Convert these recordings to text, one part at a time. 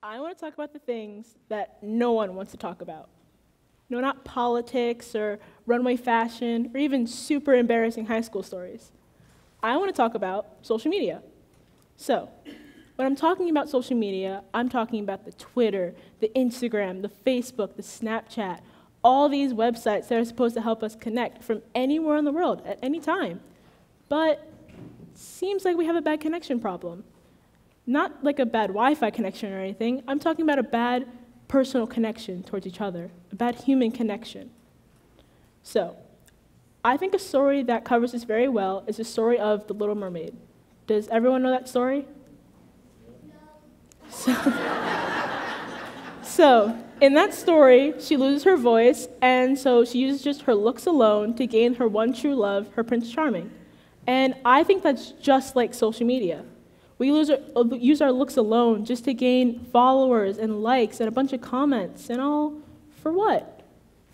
I want to talk about the things that no one wants to talk about. No, not politics or runway fashion or even super embarrassing high school stories. I want to talk about social media. So, when I'm talking about social media, I'm talking about the Twitter, the Instagram, the Facebook, the Snapchat, all these websites that are supposed to help us connect from anywhere in the world at any time. But it seems like we have a bad connection problem. Not like a bad Wi-Fi connection or anything. I'm talking about a bad personal connection towards each other, a bad human connection. So, I think a story that covers this very well is the story of The Little Mermaid. Does everyone know that story? So, in that story, she loses her voice, and so she uses just her looks alone to gain her one true love, her Prince Charming. And I think that's just like social media. We use our looks alone just to gain followers and likes and a bunch of comments, and all for what?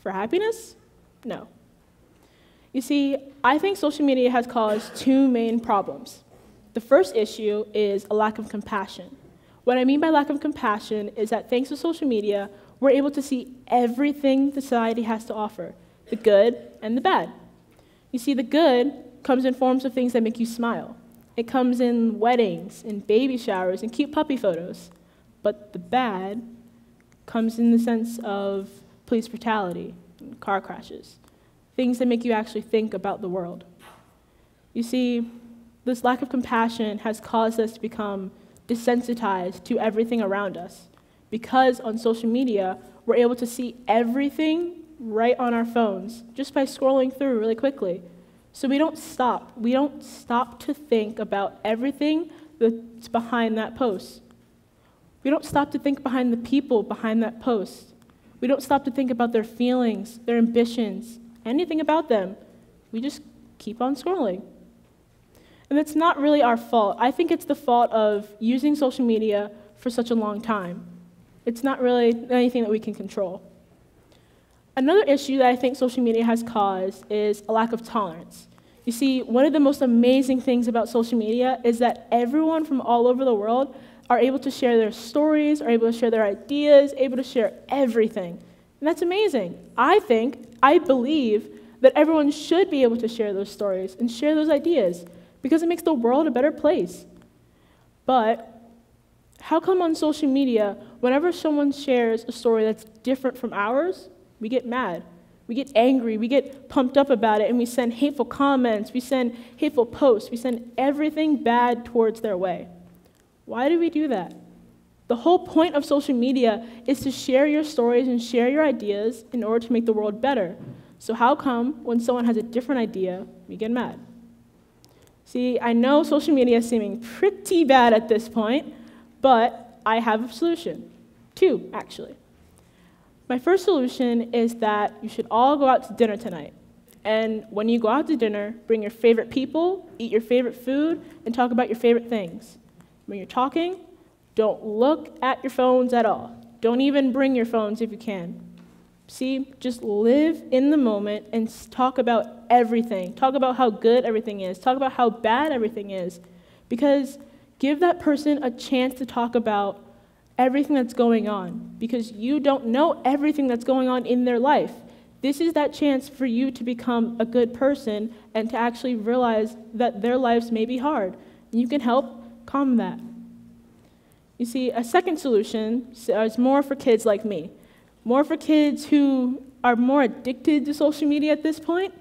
For happiness? No. You see, I think social media has caused two main problems. The first issue is a lack of compassion. What I mean by lack of compassion is that thanks to social media, we're able to see everything society has to offer, the good and the bad. You see, the good comes in forms of things that make you smile. It comes in weddings, in baby showers, and cute puppy photos. But the bad comes in the sense of police brutality, and car crashes, things that make you actually think about the world. You see, this lack of compassion has caused us to become desensitized to everything around us. Because on social media, we're able to see everything right on our phones, just by scrolling through really quickly. So we don't stop. We don't stop to think about everything that's behind that post. We don't stop to think behind the people behind that post. We don't stop to think about their feelings, their ambitions, anything about them. We just keep on scrolling. And that's not really our fault. I think it's the fault of using social media for such a long time. It's not really anything that we can control. Another issue that I think social media has caused is a lack of tolerance. You see, one of the most amazing things about social media is that everyone from all over the world are able to share their stories, are able to share their ideas, able to share everything. And that's amazing. I believe that everyone should be able to share those stories and share those ideas because it makes the world a better place. But how come on social media, whenever someone shares a story that's different from ours, we get mad, we get angry, we get pumped up about it, and we send hateful comments, we send hateful posts, we send everything bad towards their way? Why do we do that? The whole point of social media is to share your stories and share your ideas in order to make the world better. So how come when someone has a different idea, we get mad? See, I know social media is seeming pretty bad at this point, but I have a solution. Two, actually. My first solution is that you should all go out to dinner tonight. And when you go out to dinner, bring your favorite people, eat your favorite food, and talk about your favorite things. When you're talking, don't look at your phones at all. Don't even bring your phones if you can. See, just live in the moment and talk about everything. Talk about how good everything is. Talk about how bad everything is. Because give that person a chance to talk about everything that's going on, because you don't know everything that's going on in their life. This is that chance for you to become a good person and to actually realize that their lives may be hard. And you can help calm that. You see, a second solution is more for kids like me, more for kids who are more addicted to social media at this point,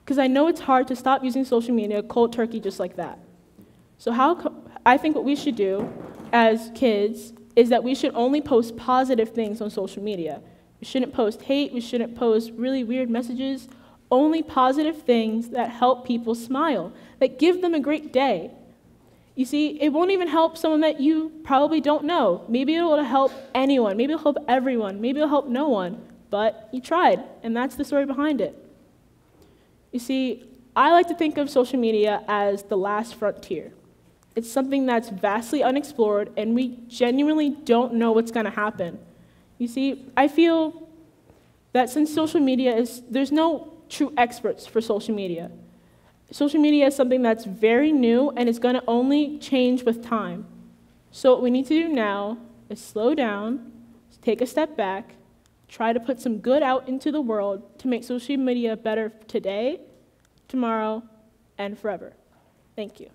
because I know it's hard to stop using social media cold turkey just like that. So I think what we should do as kids is that we should only post positive things on social media. We shouldn't post hate, we shouldn't post really weird messages, only positive things that help people smile, that give them a great day. You see, it won't even help someone that you probably don't know. Maybe it'll help anyone, maybe it'll help everyone, maybe it'll help no one, but you tried, and that's the story behind it. You see, I like to think of social media as the last frontier. It's something that's vastly unexplored, and we genuinely don't know what's going to happen. You see, I feel that since social media there's no true experts for social media. Social media is something that's very new, and it's going to only change with time. So what we need to do now is slow down, take a step back, try to put some good out into the world to make social media better today, tomorrow, and forever. Thank you.